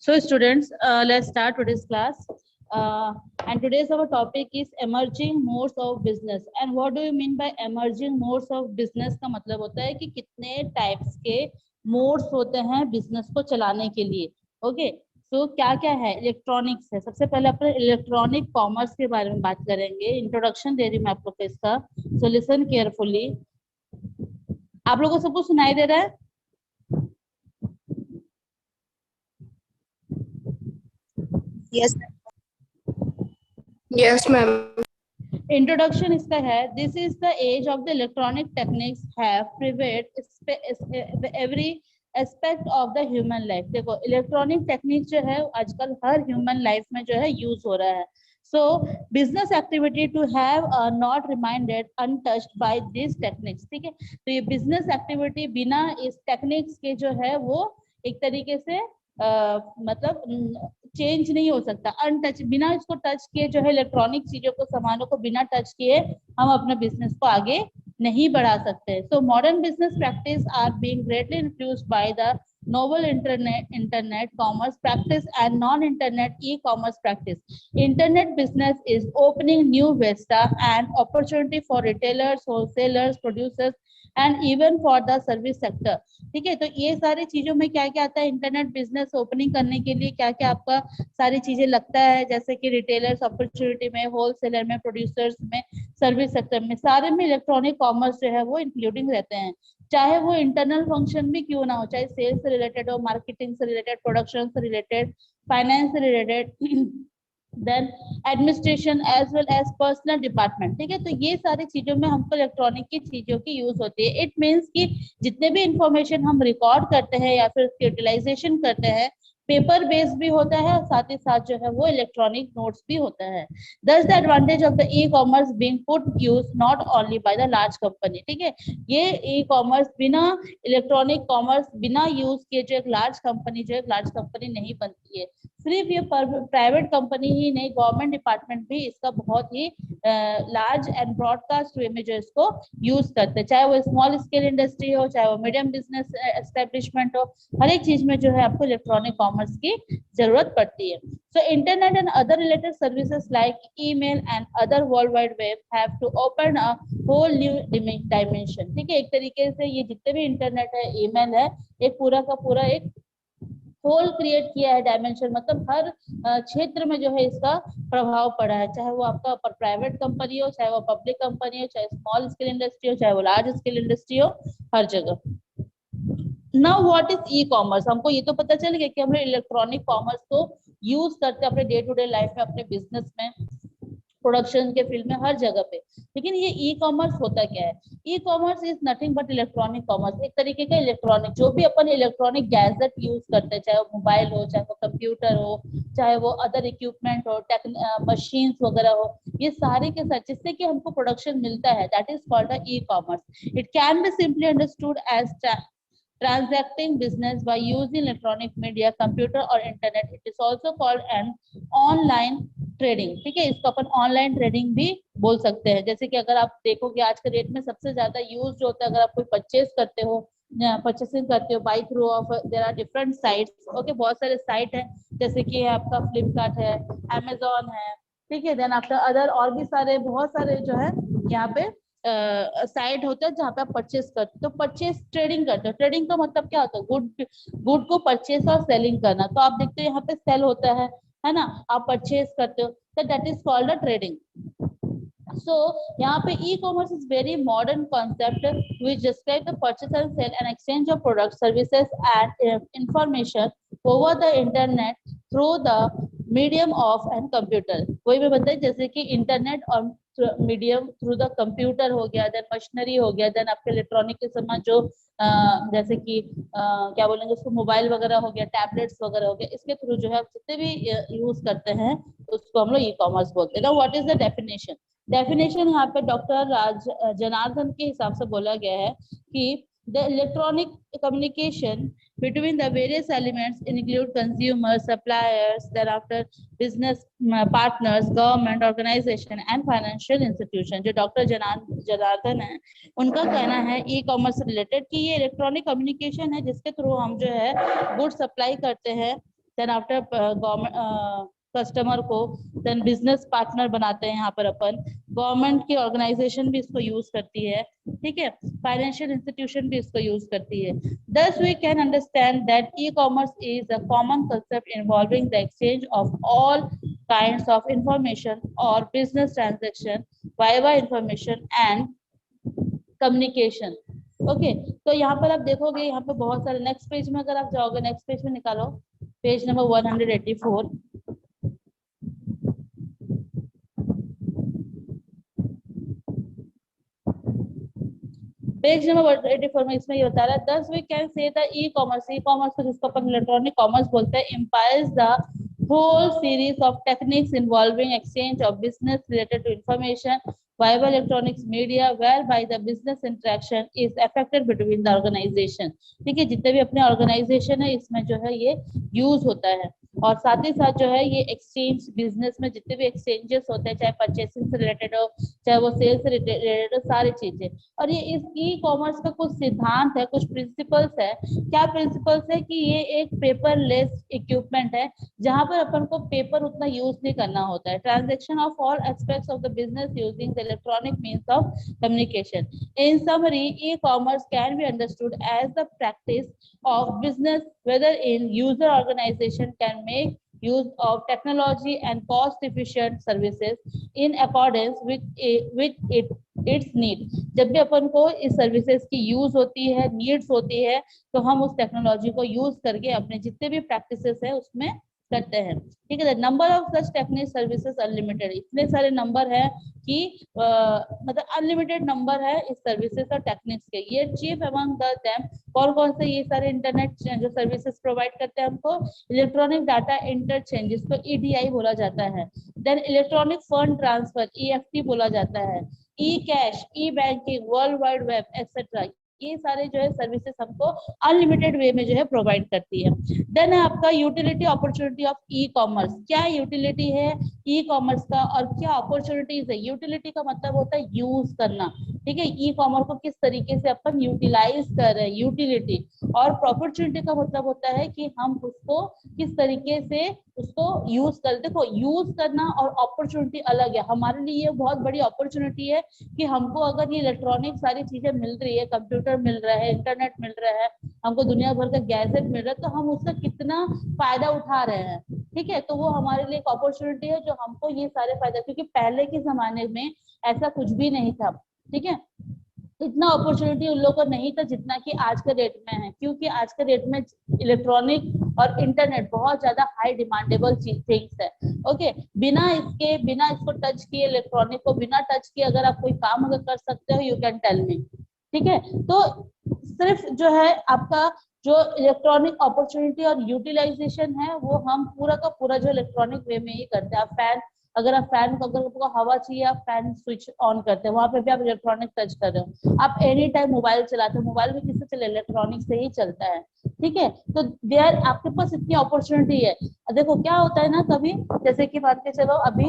So students, let's start today's class. And today's our topic is emerging modes of business. And what do you mean by emerging modes of business? का मतलब होता है कि कितने types के modes होते हैं business को चलाने के लिए. Okay. So क्या क्या है? इलेक्ट्रॉनिक्स है. सबसे पहले अपन इलेक्ट्रॉनिक कॉमर्स के बारे में बात करेंगे. इंट्रोडक्शन दे रही हूँ मैं आप लोग को इसका. So listen carefully. आप लोगों को सब कुछ सुनाई दे रहा है? Yes. Yes, ma'am. इंट्रोडक्शन इसका है. This is the age of the electronic techniques have pervaded every aspect of the human life. देखो इलेक्ट्रॉनिक टेक्निक जो है आजकल हर ह्यूमन लाइफ में जो है यूज हो रहा है. So business activity to have not reminded untouched by this techniques. ठीक है, तो ये बिजनेस एक्टिविटी बिना इस टेक्निक्स के जो है वो एक तरीके से मतलब चेंज नहीं हो सकता. अनटच, बिना इसको टच किए जो है इलेक्ट्रॉनिक चीजों को सामानों को बिना टच किए हम अपने बिजनेस को आगे नहीं बढ़ा सकते. So modern business practice are being greatly influenced by the novel internet commerce practice and non-internet e-commerce practice. Internet business is opening new vista and opportunity for retailers, wholesalers, producers and even for the service sector. ठीक है, तो ये सारी चीजों में क्या क्या आता है इंटरनेट बिजनेस ओपनिंग करने के लिए, क्या क्या आपका सारी चीजें लगता है, जैसे कि रिटेलर्स अपॉर्चुनिटी में, होलसेलर में, प्रोड्यूसर्स में, सर्विस सेक्टर में, सारे में इलेक्ट्रॉनिक कॉमर्स जो है वो इंक्लूडिंग रहते हैं. चाहे वो इंटरनल फंक्शन भी क्यों ना हो, चाहे सेल्स से रिलेटेड हो, मार्केटिंग से रिलेटेड, प्रोडक्शन से रिलेटेड, फाइनेंस से related, then administration as well as personnel department. ठीक है, तो ये सारी चीजों में हमको इलेक्ट्रॉनिक की चीजों की यूज होती है. इट मीन्स कि जितने भी इंफॉर्मेशन हम रिकॉर्ड करते हैं या फिर उसकी यूटिलाइजेशन करते हैं, पेपर बेस्ड भी होता है और साथ ही साथ जो है वो इलेक्ट्रॉनिक नोट्स भी होता है. Thus the advantage of the e-commerce being put use not only by the large company. ठीक है, ये ई-कॉमर्स बिना इलेक्ट्रॉनिक कॉमर्स बिना यूज किए जो एक लार्ज कंपनी जो एक लार्ज कंपनी नहीं बनती है. सिर्फ ये प्राइवेट कंपनी ही नहीं, गवर्नमेंट डिपार्टमेंट भी इसका बहुत ही लार्ज एंड ब्रॉडकास्ट वे में जो इसको यूज करते हैं. चाहे वो स्मॉल स्केल इंडस्ट्री हो, चाहे वो मीडियम बिजनेस एस्टेब्लिशमेंट हो, हर एक चीज में जो है आपको इलेक्ट्रॉनिक कॉमर्स की जरूरत पड़ती है. So internet and other related services like email and other world wide web have to open a whole new dimension. ठीक है, एक तरीके से ये जितने भी इंटरनेट है, ईमेल है, एक पूरा का पूरा एक होल क्रिएट किया है डायमेंशन. मतलब हर क्षेत्र में जो है इसका प्रभाव पड़ा है, चाहे वो आपका प्राइवेट कंपनी हो, चाहे वो पब्लिक कंपनी हो, चाहे स्मॉल स्केल इंडस्ट्री हो, चाहे वो लार्ज स्केल इंडस्ट्री हो, हर जगह. Now what is e commerce. हमको ये तो पता चल गया कि हम इलेक्ट्रॉनिक कॉमर्स को यूज करते हैं अपने डे टू डे लाइफ में, अपने बिजनेस में, प्रोडक्शन के फील्ड में, हर जगह पे. लेकिन ये ई कॉमर्स होता क्या है? E commerce is nothing but electronic commerce. एक तरीके का इलेक्ट्रॉनिक, जो भी अपन इलेक्ट्रॉनिक गैजेट यूज करते हैं, चाहे वो मोबाइल हो, चाहे वो कंप्यूटर हो, चाहे वो अदर इक्विपमेंट हो, मशीन्स वगैरह हो, ये सारे के साथ जिससे कि हमको प्रोडक्शन मिलता है, that is called e commerce. It can be simply understood as transacting business by using electronic media, computer or internet. It is also called an online trading. ठीक है, इसको अपन ऑनलाइन ट्रेडिंग भी बोल सकते हैं. जैसे कि अगर आप देखोगे आज के डेट में सबसे ज्यादा यूज जो होता है, अगर आप कोई परचेस करते हो, परचेसिंग करते हो by through of, there are different sites. Okay, बहुत सारे साइट है, जैसे कि आपका फ्लिपकार्ट है, अमेजोन है. ठीक है, देन आफ्टर अदर और भी सारे बहुत सारे जो है यहाँ पे साइट होता है जहाँ पे आप परचेस करते हो. तो परचेस ट्रेडिंग करते हो. ट्रेडिंग का मतलब क्या होता है? गुड को परचेस और सेलिंग करना. तो आप देखते हो यहाँ पे सेल होता है ना, आप परचेस करते हो, तो that is called a trading. So यहाँ पे e-commerce is very modern concept which describe the purchase and sale and exchange of products, services and information over the internet through the medium of and computer. वही मैं बताया, जैसे कि internet और medium through the computer हो गया, then machinery हो गया, देन आपके इलेक्ट्रॉनिक के सामान जो जैसे कि क्या बोलेंगे उसको, मोबाइल वगैरह हो गया, टैबलेट्स वगैरह हो गया, इसके थ्रू जो है जितने भी यूज करते हैं उसको हम लोग ई कॉमर्स बोलते हैं. What is the definition? Definition यहाँ पे डॉक्टर जनार्दन के हिसाब से बोला गया है कि the electronic communication between the various elements include consumers, suppliers, thereafter business partners, government organization and financial institution. जो डॉक्टर जनार्दन है उनका कहना है ई कॉमर्स रिलेटेड कि ये इलेक्ट्रॉनिक कम्युनिकेशन है जिसके थ्रू हम जो है गुड सप्लाई करते हैं देन आफ्टर गवर्नमेंट कस्टमर को देन बिजनेस पार्टनर बनाते हैं यहाँ पर अपन, गवर्नमेंट की ऑर्गेनाइजेशन भी इसको यूज करती है, ठीक है, फाइनेंशियल इंस्टीट्यूशन भी इसको यूज करती है। Thus we can understand that e-commerce is a common concept involving the exchange of all kinds of information or business transaction via information and communication। Okay, तो यहाँ पर आप देखोगे, यहाँ पे बहुत सारे, नेक्स्ट पेज में अगर आप जाओगे, नेक्स्ट पेज में निकालो, पेज नंबर 184। पेज नंबर 184 में इसमें ये बता रहा है, thus we can say the e commerce को जिसको अपन इलेक्ट्रॉनिक कॉमर्स बोलते हैं, empires the whole series of techniques involving exchange of business related to information via electronics media whereby the business interaction is affected between the organization। ठीक है, जितने भी अपने ऑर्गेनाइजेशन है इसमें जो है ये यूज होता है, और साथ ही साथ जो है ये एक्सचेंज, बिजनेस में जितने भी एक्सचेंजेस होते हैं, चाहे परचेसिंग से रिलेटेड हो, चाहे वो सेल्स से रिलेटेड हो, सारी चीजें। और ये इस ई कॉमर्स का कुछ सिद्धांत है, कुछ प्रिंसिपल्स है। क्या प्रिंसिपल्स है कि ये एक पेपरलेस इक्विपमेंट है, जहां पर अपन को पेपर उतना यूज नहीं करना होता है। Transaction of all aspects of the business using the electronic means of communication. In summary, e commerce can be understood as the practice of business whether in user organization can make use of technology and cost efficient services in accordance with its need। जब भी अपन को इस services की use होती है, needs होती है, तो हम उस टेक्नोलॉजी को यूज करके अपने जितने भी प्रैक्टिसेस है उसमें करते हैं। ठीक है, number of such technique services unlimited, इतने सारे नंबर है कि मतलब अनलिमिटेड नंबर है इस सर्विसेज और टेक्निक्स के। ये चीफ अमंग देम, कौन कौन से ये सारे इंटरनेट जो सर्विसेज प्रोवाइड करते हैं हमको, इलेक्ट्रॉनिक डाटा इंटरचेंज जिसको ईडीआई बोला जाता है, then electronic fund transfer EFT बोला जाता है, e cash, e banking, world wide web etcetera, ये सारे जो है सर्विसेज हमको अनलिमिटेड वे में जो है प्रोवाइड करती है। देन है आपका utility opportunity of e commerce. क्या यूटिलिटी है ई कॉमर्स का और क्या अपॉर्चुनिटीज है? यूटिलिटी का मतलब होता है यूज करना, ठीक है, ई कॉमर्स को किस तरीके से अपन यूटिलाइज कर रहे हैं, यूटिलिटी। और अपॉर्चुनिटी का मतलब होता है कि हम उसको किस तरीके से उसको यूज कर, देखो यूज करना और अपॉर्चुनिटी अलग है। हमारे लिए ये बहुत बड़ी अपॉर्चुनिटी है कि हमको अगर ये इलेक्ट्रॉनिक सारी चीजें मिल रही है, कंप्यूटर मिल रहा है, इंटरनेट मिल रहा है, हमको दुनिया भर का गैजेट मिल रहा है, तो हम उसका कितना फायदा उठा रहे हैं। ठीक है, तो वो हमारे लिए एक अपॉर्चुनिटी है जो हमको ये सारे फायदे, क्योंकि पहले के जमाने में ऐसा कुछ भी नहीं था। ठीक है, इतना अपॉर्चुनिटी उन लोगों को नहीं था जितना कि आज के डेट में है, क्योंकि आज के डेट में इलेक्ट्रॉनिक और इंटरनेट बहुत ज्यादा हाई डिमांडेबल थिंग्स है। ओके, बिना इसको टच किए, इलेक्ट्रॉनिक को बिना टच किए अगर आप कोई काम अगर कर सकते हो, यू कैन टेल मी। ठीक है, तो सिर्फ जो है आपका जो इलेक्ट्रॉनिक अपॉर्चुनिटी और यूटिलाइजेशन है वो हम पूरा का पूरा जो इलेक्ट्रॉनिक वे में ही करते हैं। आप फैन, अगर आप फैन को, अगर आपको हवा चाहिए, आप फैन स्विच ऑन करते हैं, वहां पे भी आप इलेक्ट्रॉनिक टच कर रहे हो। आप एनी टाइम मोबाइल चलाते हो, मोबाइल भी किससे चले, इलेक्ट्रॉनिक से ही चलता है। ठीक है, तो देयर आपके पास इतनी अपॉर्चुनिटी है। देखो क्या होता है ना, कभी जैसे कि मान के चलो अभी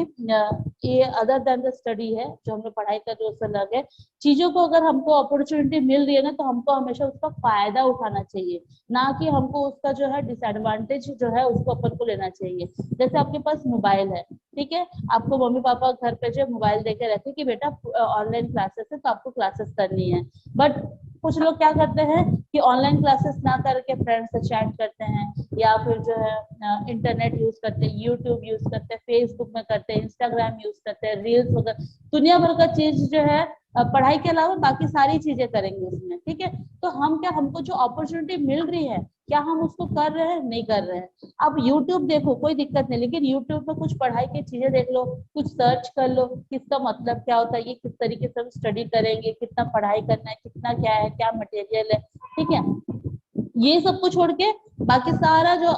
ये अदर देन द स्टडी है जो हम लोग पढ़ाई कर रहे हैं उससे अलग है, चीजों को अगर हमको अपॉर्चुनिटी मिल रही है ना, तो हमको हमेशा उसका फायदा उठाना चाहिए, ना कि हमको उसका जो है डिसएडवांटेज जो है उसको अपन को लेना चाहिए। जैसे आपके पास मोबाइल है, ठीक है, आपको मम्मी पापा घर पे जो मोबाइल देके रखे कि बेटा ऑनलाइन क्लासेस है तो आपको क्लासेस करनी है, बट कुछ लोग क्या करते हैं कि ऑनलाइन क्लासेस ना करके फ्रेंड्स से चैट करते हैं, या फिर जो है इंटरनेट यूज करते हैं, यूट्यूब यूज करते हैं, फेसबुक में करते हैं, इंस्टाग्राम यूज करते हैं, रील्स वगैरह, दुनिया भर का चीज जो है पढ़ाई के अलावा बाकी सारी चीजें करेंगे उसमें। ठीक है, तो हम क्या, हमको जो अपॉर्चुनिटी मिल रही है क्या हम उसको कर रहे हैं, नहीं कर रहे हैं। अब यूट्यूब देखो, कोई दिक्कत नहीं, लेकिन यूट्यूब में कुछ पढ़ाई की चीजें देख लो, कुछ सर्च कर लो, किसका मतलब क्या होता है, ये किस तरीके से हम स्टडी करेंगे, कितना पढ़ाई करना है, कितना क्या है, क्या मटेरियल है। ठीक है, ये सब को छोड़ के बाकी सारा जो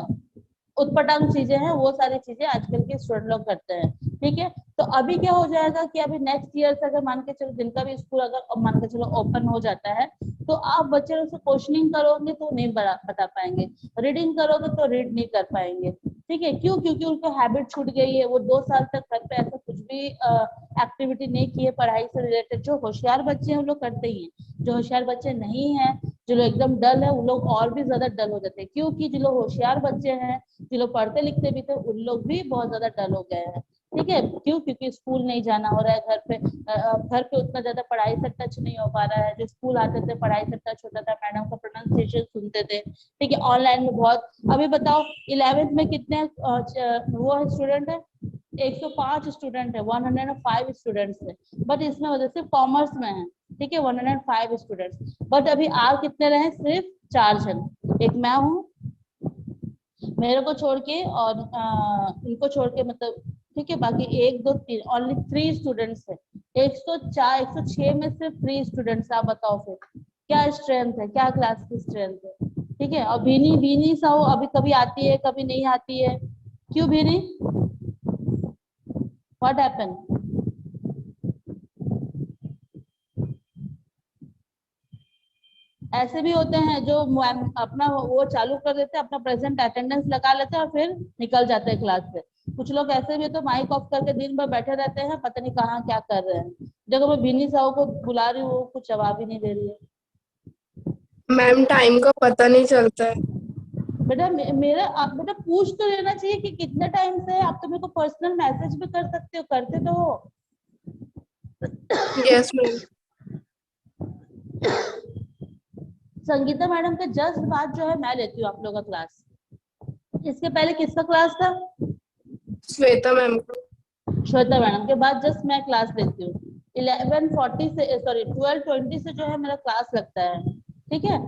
उटपटांग चीजें हैं वो सारी चीजें आजकल के स्टूडेंट लोग करते हैं। ठीक है, तो अभी क्या हो जाएगा कि अभी नेक्स्ट ईयर से अगर मान के चलो जिनका भी स्कूल अगर मान के चलो ओपन हो जाता है, तो आप बच्चे लोग से क्वेश्चनिंग करोगे तो नहीं बता पाएंगे, रीडिंग करोगे तो रीड नहीं कर पाएंगे। ठीक है, क्यों? क्योंकि उनको हैबिट छूट गई है, वो 2 साल तक घर पे ऐसा कुछ भी एक्टिविटी नहीं की है पढ़ाई से रिलेटेड। जो होशियार बच्चे हैं वो लोग करते ही हैं, जो होशियार बच्चे नहीं है जो लोग एकदम डल है उन लोग और भी ज्यादा डल हो जाते हैं, क्योंकि जो लोग होशियार बच्चे हैं, जो लोग पढ़ते लिखते भी थे, उन लोग भी बहुत ज्यादा डल हो गए हैं। ठीक है, क्यों? क्योंकि स्कूल नहीं जाना हो रहा है, घर पे उतना ज्यादा पढ़ाई से टच नहीं हो पा रहा है। जो स्कूल आते थे पढ़ाई से टच होता था, मैडम का प्रोनाउंसिएशन सुनते थे। ठीक है, ऑनलाइन में बहुत, अभी बताओ 11th में कितने वो स्टूडेंट है? 105 स्टूडेंट है, 105 स्टूडेंट्स है, बट इसमें वजह से कॉमर्स में है। ठीक है, 105 स्टूडेंट्स, बट अभी आ कितने रहे? सिर्फ 4 जन। एक मैं हूँ, मेरे को छोड़ के, और इनको छोड़ के, मतलब ठीक है, बाकी 1 2 3 ओनली 3 स्टूडेंट्स है। 104 106 में सिर्फ 3 स्टूडेंट्स। आप बताओ फिर क्या स्ट्रेंथ है, क्या क्लास की स्ट्रेंथ है? ठीक है, और भीनी भीनी सा हो, अभी कभी आती है कभी नहीं आती है। क्यों भीनी? What happen? ऐसे भी होते हैं जो अपना वो चालू कर देते हैं, अपना प्रेजेंट अटेंडेंस लगा लेते हैं और फिर निकल जाते हैं क्लास से। कुछ लोग ऐसे भी तो माइक ऑफ करके दिन भर बैठे रहते हैं, पता नहीं कहाँ क्या कर रहे हैं। देखो मैं भीनी साहू को बुला रही हूँ, वो कुछ जवाब ही नहीं दे रही है। मैम टाइम का पता नहीं चलता है। बेटा मेरा आप बेटा पूछ तो लेना चाहिए कि कितने टाइम से है। आप तो मेरे को पर्सनल मैसेज भी कर सकते हो, करते तो हो। Yes ma'am. संगीता मैडम के जस्ट बाद जो है मैं लेती हूँ आप लोगों का क्लास। इसके पहले किसका क्लास था? श्वेता मैम को। श्वेता मैडम के बाद जस्ट मैं क्लास लेती हूँ। 11:40 से, सॉरी 12:20 से जो है मेरा क्लास लगता है। ठीक है,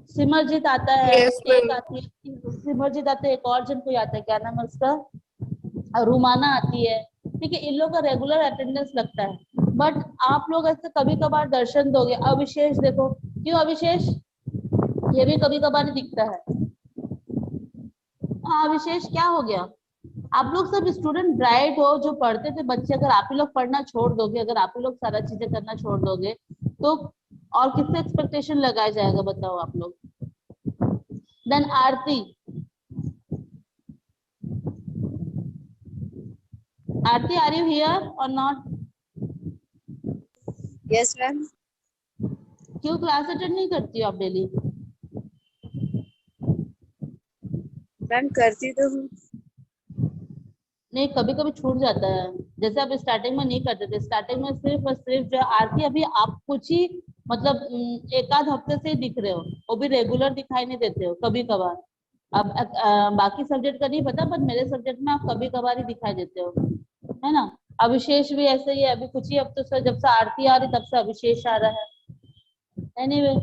सिमरजीत आता है, यस एक मैम। आती है सिमरजीत आते है, एक और जन कोई आता है, क्या नाम है उसका, रुमाना आती है। ठीक है, इन लोग का रेगुलर अटेंडेंस लगता है। बट आप लोग ऐसे कभी कभार दर्शन दोगे। अविशेष देखो, क्यों अविशेष? ये भी कभी कभार ही दिखता है। हाँ अविशेष, क्या हो गया? आप लोग सब स्टूडेंट ब्राइट हो, जो पढ़ते थे बच्चे, अगर आप ही लोग पढ़ना छोड़ दोगे, अगर आप ही लोग सारा चीजें करना छोड़ दोगे, तो और किससे एक्सपेक्टेशन लगाया जाएगा बताओ आप लोग? Then Aarti, Aarti are you here और नॉट? Yes, ma'am. क्यों क्लास अटेंड नहीं करती हो आप डेली? मैम करती तो हूँ। नहीं, कभी कभी छूट जाता है। जैसे आप स्टार्टिंग में नहीं करते थे, स्टार्टिंग में सिर्फ और सिर्फ जो आरती, अभी आप कुछ ही मतलब एक आध हफ्ते से ही दिख रहे हो, वो भी रेगुलर दिखाई नहीं देते हो, कभी कभार। अब बाकी सब्जेक्ट का नहीं पता, पर मेरे सब्जेक्ट में आप कभी कभार ही दिखाई देते हो, है ना? अभिशेष भी ऐसे ही है, अभी कुछ ही हफ्तों से जब से आरती आ रही तब से अभिशेष आ रहा है। एनीवे,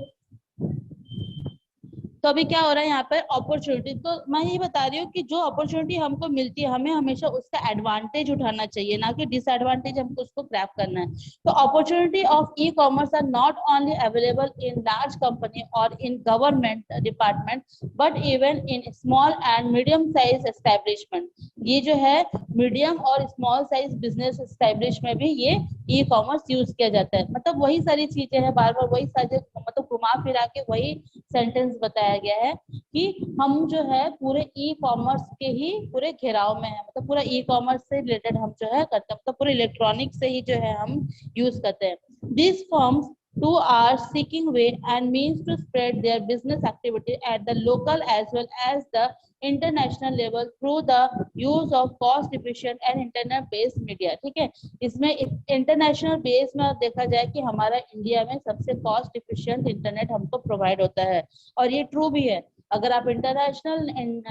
तो अभी क्या हो रहा है यहाँ पर अपॉर्चुनिटी, तो मैं ये बता रही हूँ कि जो अपॉर्चुनिटी हमको मिलती है, हमें हमेशा उसका एडवांटेज उठाना चाहिए, ना कि डिसएडवांटेज हमको उसको ग्रैब करना है। तो opportunity of e commerce are not only available in large company और in government department, but even in small and medium size establishment. ये जो है मीडियम और स्मॉल साइज बिजनेस एस्टेब्लिश में भी ये ई कॉमर्स यूज किया जाता है। मतलब वही सारी चीजें हैं, बार बार वही सारी, मतलब घुमा फिरा के वही सेंटेंस बताया गया है कि हम जो है पूरे ई कॉमर्स के ही पूरे घेराव में है, मतलब पूरा ई कॉमर्स से रिलेटेड हम जो है करते हैं, मतलब पूरे इलेक्ट्रॉनिक से ही जो है हम यूज करते हैं। This forms who are seeking way and means to spread their business activity at the local as well as the international level through the use of cost efficient and internet based media. ठीक है, इसमें international base में देखा जाए कि हमारा India में सबसे कॉस्ट इफिशिएंट इंटरनेट हमको प्रोवाइड होता है, और ये ट्रू भी है। अगर आप इंटरनेशनल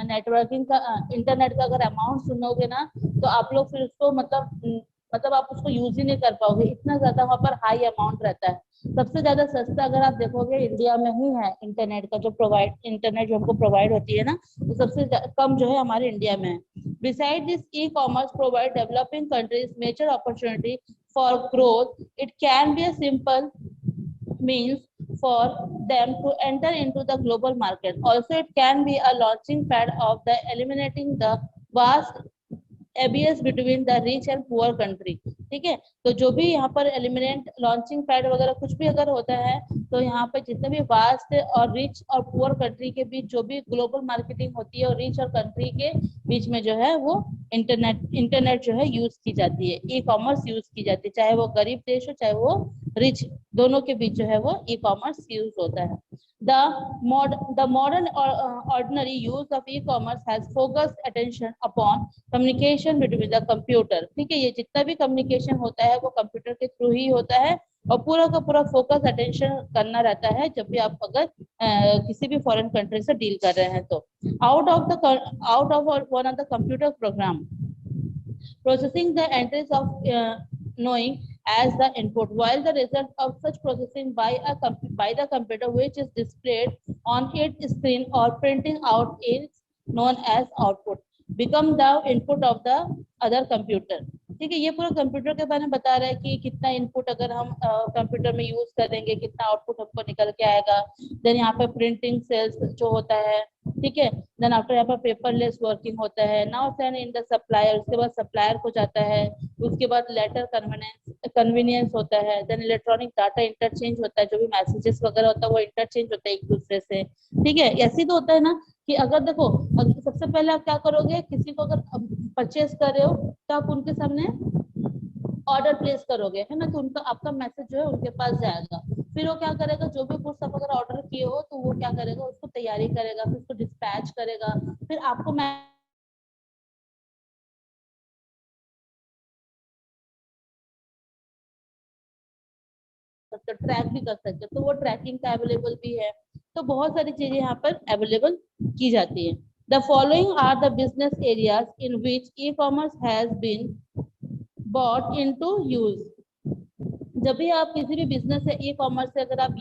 नेटवर्किंग का इंटरनेट का अगर अमाउंट सुनोगे ना, तो आप लोग फिर उसको मतलब आप उसको यूज ही नहीं कर पाओगे, इतना ज्यादा वहां पर हाई अमाउंट रहता है। सबसे ज्यादा सस्ता अगर आप देखोगे इंडिया में ही है इंटरनेट का, जो इंटरनेट जो हमको प्रोवाइड होती है ना, तो सबसे कम जो है हमारे इंडिया में है। Beside this e commerce provide developing countries major opportunity for growth. It can be a simple means for them to enter into the global market. Also, it can be a launching pad of the eliminating the vast ABS between the rich and poor country. ठीक है, तो जो भी यहाँ पर eliminate launching pad वगैरह कुछ भी अगर होता है, तो यहाँ पे जितने भी वास्ट और रिच और पुअर कंट्री के बीच जो भी ग्लोबल मार्केटिंग होती है, और रिच और कंट्री के बीच में जो है वो इंटरनेट जो है यूज की जाती है, ई कॉमर्स यूज की जाती है, चाहे वो गरीब देश हो चाहे वो रिच, दोनों के बीच जो है वो ई कॉमर्स यूज होता है। The modern ordinary use of e-commerce has focused attention upon communication between the computer. ठीक है, ये जितना भी communication होता है वो कंप्यूटर के थ्रू ही होता है और पूरा का पूरा फोकस अटेंशन करना रहता है जब भी आप अगर किसी भी फॉरेन कंट्री से डील कर रहे हैं तो out of one of the computer program processing the entries of knowing as the input, while the result of such processing by the computer which is displayed on its screen or printing out is known as output, become the input of the other computer. ठीक है, ये पूरा computer के बारे में बता रहा है कि कितना इनपुट अगर हम कंप्यूटर में यूज करेंगे कितना आउटपुट हमको निकल के आएगा। देन यहाँ पे प्रिंटिंग सेल्स जो होता है, ठीक है। देन आफ्टर यहाँ पर पेपरलेस वर्किंग होता है। Now send in the supplier, उसके बाद सप्लायर को जाता है। उसके बाद लेटर कन्वीनियंस होता है। देन इलेक्ट्रॉनिक डाटा इंटरचेंज होता है, जो भी मैसेजेस वगैरह होता है वो इंटरचेंज होता है एक दूसरे से, ठीक है। ऐसे तो होता है ना कि अगर देखो सबसे पहले आप क्या करोगे, किसी को अगर परचेस कर रहे हो तो आप उनके सामने ऑर्डर प्लेस करोगे, है ना, तो उनका आपका मैसेज जो है उनके पास जाएगा। फिर वो क्या करेगा, जो भी गुड्स आप अगर ऑर्डर किए हो तो वो क्या करेगा, उसको तैयारी करेगा, फिर उसको डिस्पैच करेगा, फिर आपको ट्रैक भी कर सकते, तो वो ट्रैकिंग का अवेलेबल भी है। तो बहुत सारी चीजें यहाँ पर अवेलेबल की जाती है। The following are the business areas in which e-commerce has been brought into use. जब भी आप किसी भी बिजनेस से ई कॉमर्स से अगर आप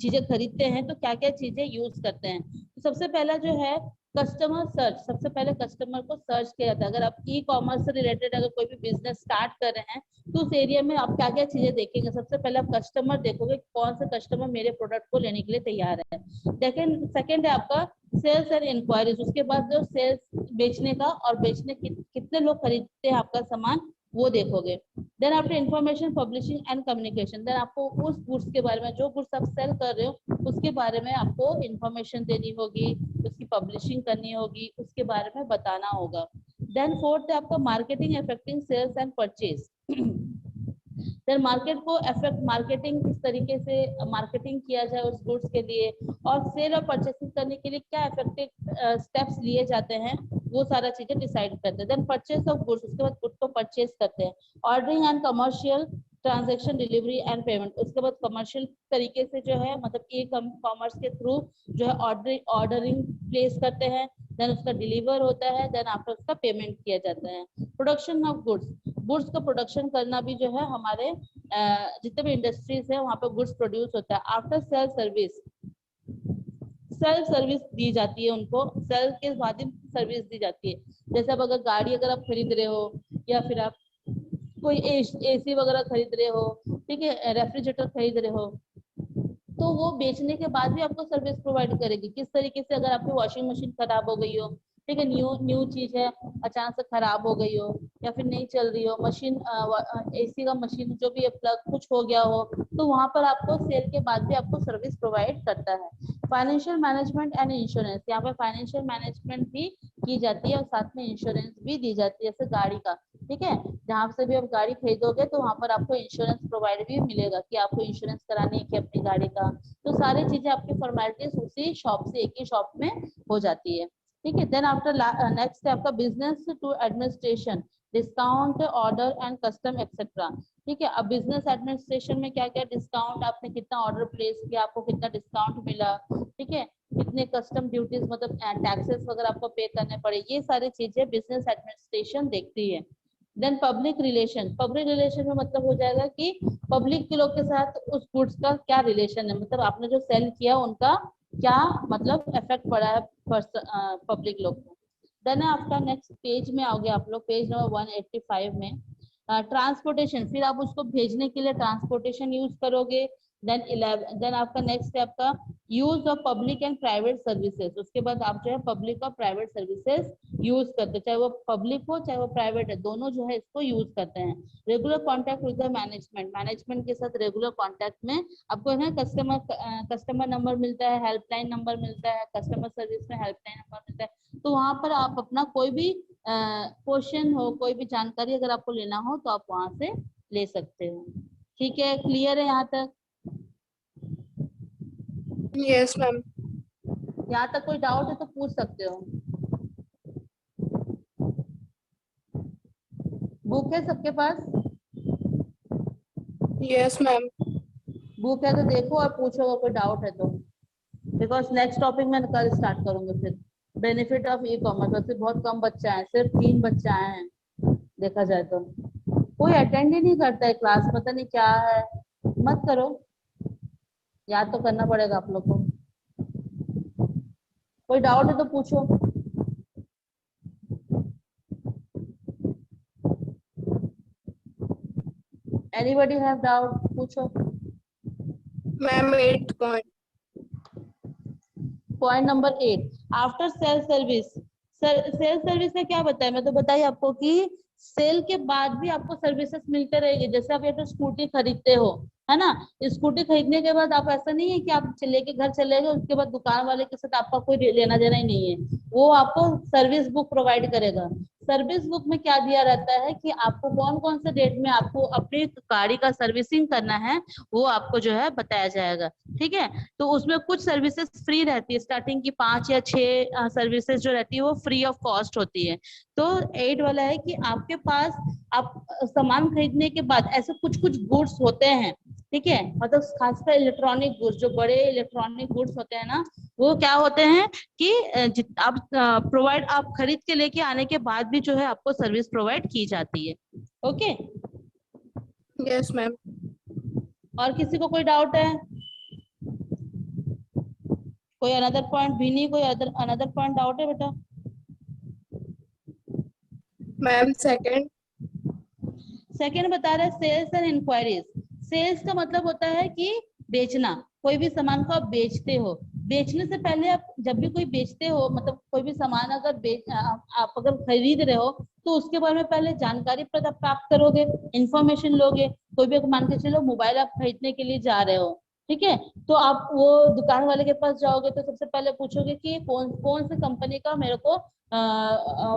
चीजें खरीदते हैं तो क्या क्या चीजें यूज करते हैं। तो सबसे पहला जो है कस्टमर सर्च, सबसे पहले कस्टमर को सर्च किया जाता है। अगर आप ई कॉमर्स से रिलेटेड अगर कोई भी बिजनेस स्टार्ट कर रहे हैं तो उस एरिया में आप क्या क्या चीजें देखेंगे, सबसे पहले आप कस्टमर देखोगे, कौन सा कस्टमर मेरे प्रोडक्ट को लेने के लिए तैयार है। सेकेंड है आपका सेल्स एंड इंक्वायरीज, उसके बाद जो सेल्स बेचने का और बेचने कितने लोग खरीदते हैं आपका सामान वो देखोगे। Then after information publishing and communication, then आपको उस गुड्स के बारे में, जो गुड्स आप सेल कर रहे हो उसके बारे में आपको इंफॉर्मेशन देनी होगी, उसकी पब्लिशिंग करनी होगी, उसके बारे में बताना होगा। देन फोर्थ है आपका marketing affecting sales and purchase. Then market को अफेक्ट, मार्केटिंग किस तरीके से मार्केटिंग किया जाए उस गुड्स के लिए, और सेल और परचेसिंग करने के लिए क्या इफेक्टिव स्टेप्स लिए जाते हैं, वो सारा चीजें डिसाइड करते हैं। देन परचेस ऑफ गुड्स, उसके बाद गुड्स को परचेस करते हैं। Ordering and commercial transaction, delivery and payment, उसके बाद कमर्शियल तरीके से जो है मतलब ई कॉमर्स के थ्रू जो है ऑर्डरिंग प्लेस करते हैं, देन उसका डिलीवर होता है, देन आफ्टर उसका पेमेंट किया जाता है। प्रोडक्शन ऑफ गुड्स, गुड्स का प्रोडक्शन करना भी जो है हमारे जितने भी इंडस्ट्रीज है वहाँ पे गुड्स प्रोड्यूस होता है। After sale service, self service दी जाती है उनको, सेल के बाद सर्विस दी जाती है। जैसे अब अगर गाड़ी अगर आप खरीद रहे हो या फिर आप कोई एसी वगैरह खरीद रहे हो, ठीक है, रेफ्रिजरेटर खरीद रहे हो, तो वो बेचने के बाद भी आपको सर्विस प्रोवाइड करेगी। किस तरीके से, अगर आपकी वॉशिंग मशीन खराब हो गई हो, ठीक है, न्यू चीज है, अचानक से खराब हो गई हो या फिर नहीं चल रही हो मशीन, एसी का मशीन जो भी प्लग कुछ हो गया हो, तो वहां पर आपको सेल के बाद भी आपको सर्विस प्रोवाइड करता है। फाइनेंशियल मैनेजमेंट एंड इंश्योरेंस, यहाँ पे फाइनेंशियल मैनेजमेंट भी की जाती है और साथ में इंश्योरेंस भी दी जाती है, जैसे गाड़ी का, ठीक है, जहाँ से भी आप गाड़ी खरीदोगे तो वहाँ पर आपको इंश्योरेंस प्रोवाइड भी मिलेगा कि आपको इंश्योरेंस करानी है कि अपनी गाड़ी का। तो सारी चीजें आपकी फॉर्मेलिटीज उसी शॉप से, एक ही शॉप में हो जाती है, ठीक है। देन आफ्टर नेक्स्ट है आपका business to administration, discount, order and custom etcetera, ठीक है। अब बिजनेस एडमिनिस्ट्रेशन में क्या क्या डिस्काउंट, आपने कितना ऑर्डर प्लेस किया, आपको कितना डिस्काउंट मिला, ठीक है, कितने कस्टम ड्यूटीज मतलब टैक्सेस वगैरह आपको पे करने पड़े, ये सारी चीजें बिजनेस एडमिनिस्ट्रेशन देखती है। Then public relation, public relation में मतलब हो जाएगा कि पब्लिक के लोग के साथ उस गुड्स का क्या रिलेशन है, मतलब आपने जो सेल किया उनका क्या मतलब इफेक्ट पड़ा है पब्लिक लोग को। देन आफ्टर नेक्स्ट पेज में आओगे आप लोग, पेज नंबर 185 में ट्रांसपोर्टेशन, फिर आप उसको भेजने के लिए ट्रांसपोर्टेशन यूज करोगे। देन आपका नेक्स्ट है आपका use of public and private services, उसके बाद आप जो है पब्लिक और प्राइवेट सर्विसेज यूज करते हैं, चाहे वो पब्लिक हो चाहे वो प्राइवेट है, दोनों जो है इसको यूज करते हैं। Regular contact with the management, management के साथ रेगुलर कॉन्टैक्ट में आपको है कस्टमर नंबर मिलता है, हेल्पलाइन नंबर मिलता है, कस्टमर सर्विस में हेल्पलाइन नंबर मिलता है। तो वहां पर आप अपना कोई भी क्वेश्चन हो, कोई भी जानकारी अगर आपको लेना हो तो आप वहां से ले सकते हो। ठीक है, क्लियर है यहाँ तक? Yes, ma'am. यहाँ तक कोई डाउट है तो पूछ सकते हो। बुक है सबके पास? Yes, ma'am. बुक है तो देखो और पूछो अगर कोई डाउट है तो, बिकॉज नेक्स्ट टॉपिक मैं कल स्टार्ट करूंगी फिर। बेनिफिट ऑफ ई कॉमर्स, वैसे बहुत कम बच्चे आए, सिर्फ 3 बच्चे आए हैं देखा जाए तो। कोई अटेंड ही नहीं करता है क्लास, पता नहीं क्या है। मत करो, याद तो करना पड़ेगा आप लोग को। कोई डाउट है तो पूछो। Anybody have doubt? पूछो। Ma'am, 8th point. Point number 8, after sale service. Sale service का क्या बताया? मैं तो बताई आपको कि सेल के बाद भी आपको सर्विसेज मिलते रहेगी। जैसे आप ये तो स्कूटी खरीदते हो, है ना, स्कूटी खरीदने के बाद आप, ऐसा नहीं है कि आप लेके घर चले गए उसके बाद दुकान वाले के साथ आपका कोई लेना देना ही नहीं है। वो आपको सर्विस बुक प्रोवाइड करेगा। सर्विस बुक में क्या दिया रहता है कि आपको कौन कौन से डेट में आपको अपनी गाड़ी का सर्विसिंग करना है, वो आपको जो है बताया जाएगा। ठीक है, तो उसमें कुछ सर्विसेज फ्री रहती है, स्टार्टिंग की 5 या 6 सर्विसेज जो रहती है वो फ्री ऑफ कॉस्ट होती है। तो 8 वाला है कि आपके पास, आप सामान खरीदने के बाद ऐसे कुछ कुछ गुड्स होते हैं, ठीक है, मतलब खासकर इलेक्ट्रॉनिक गुड्स, जो बड़े इलेक्ट्रॉनिक गुड्स होते हैं ना, वो क्या होते हैं कि आप प्रोवाइड, आप खरीद के लेके आने के बाद भी जो है आपको सर्विस प्रोवाइड की जाती है। Okay, Yes, ma'am. और किसी को कोई डाउट है? कोई अनदर पॉइंट भी नहीं, कोई अनदर पॉइंट डाउट है बेटा? Ma'am, 2nd. सेकेंड बता रहे सेल्स एंड इंक्वायरीज। सेल्स का मतलब होता है कि बेचना, कोई भी सामान को आप बेचते हो। बेचने से पहले आप जब भी कोई बेचते हो, मतलब कोई भी सामान अगर आप अगर खरीद रहे हो, तो उसके बारे में पहले जानकारी प्राप्त करोगे, इंफॉर्मेशन लोगे। कोई भी मान के चलो मोबाइल आप खरीदने के लिए जा रहे हो, ठीक है, तो आप वो दुकान वाले के पास जाओगे तो सबसे पहले पूछोगे कि कौन कौन सी कंपनी का मेरे को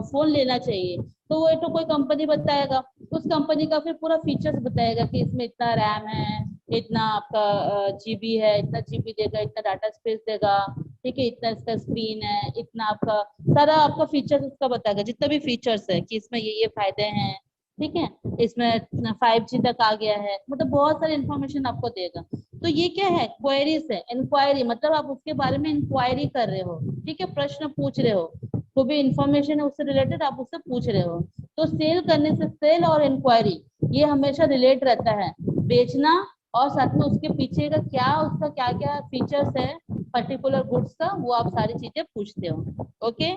फोन लेना चाहिए। तो वो तो कोई कंपनी बताएगा, उस कंपनी का फिर पूरा फीचर्स बताएगा कि इसमें इतना रैम है, इतना आपका जीबी है, इतना जीबी देगा, इतना डाटा स्पेस देगा, ठीक है, इतना इसका स्क्रीन है, इतना आपका सारा आपका फीचर्स उसका बताएगा, जितना भी फीचर्स है कि इसमें ये फायदे हैं, ठीक है, इसमें 5G तक आ गया है, मतलब बहुत सारी इंफॉर्मेशन आपको देगा। तो ये क्या है? क्वेरीज है। इंक्वायरी मतलब आप उसके बारे में इंक्वायरी कर रहे हो, ठीक है, प्रश्न पूछ रहे हो, जो भी इंफॉर्मेशन है उससे रिलेटेड आप उससे पूछ रहे हो। तो सेल करने से, सेल और इंक्वायरी ये हमेशा रिलेट रहता है, बेचना और साथ में उसके पीछे का क्या, उसका क्या क्या फीचर्स है पर्टिकुलर गुड्स का, वो आप सारी चीजें पूछते हो। Okay,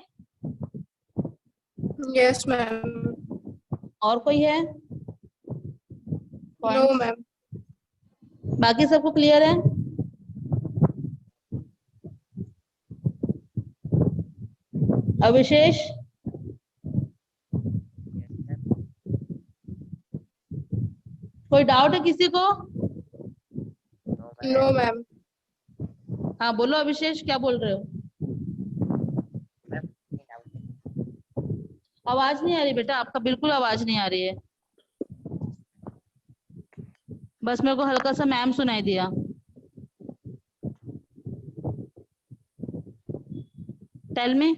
Yes, ma'am. और कोई है No, पॉइंट? ma'am. बाकी सबको क्लियर है? अविशेष, कोई डाउट है किसी को? No, ma'am. हाँ बोलो अभिषेक, क्या बोल रहे हो? आवाज नहीं आ रही बेटा, आपका बिल्कुल आवाज नहीं आ रही है। बस मेरे को हल्का सा मैम सुनाई दिया। Tell me.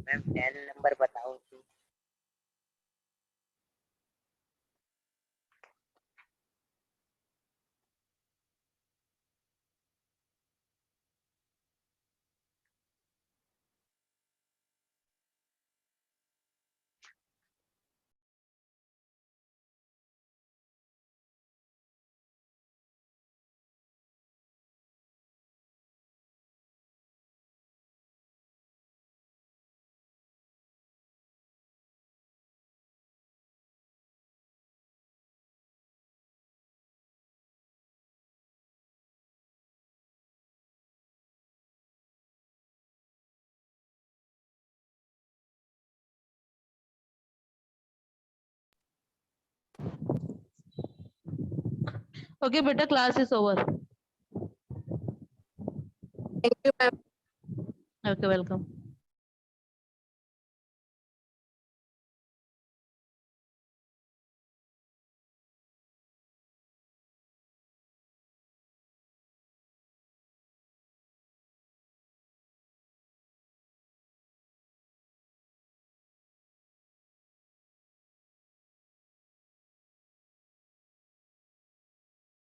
मैम 10 नंबर बताओ। ओके बेटा, class is over. Thank you, ma'am. Okay, welcome.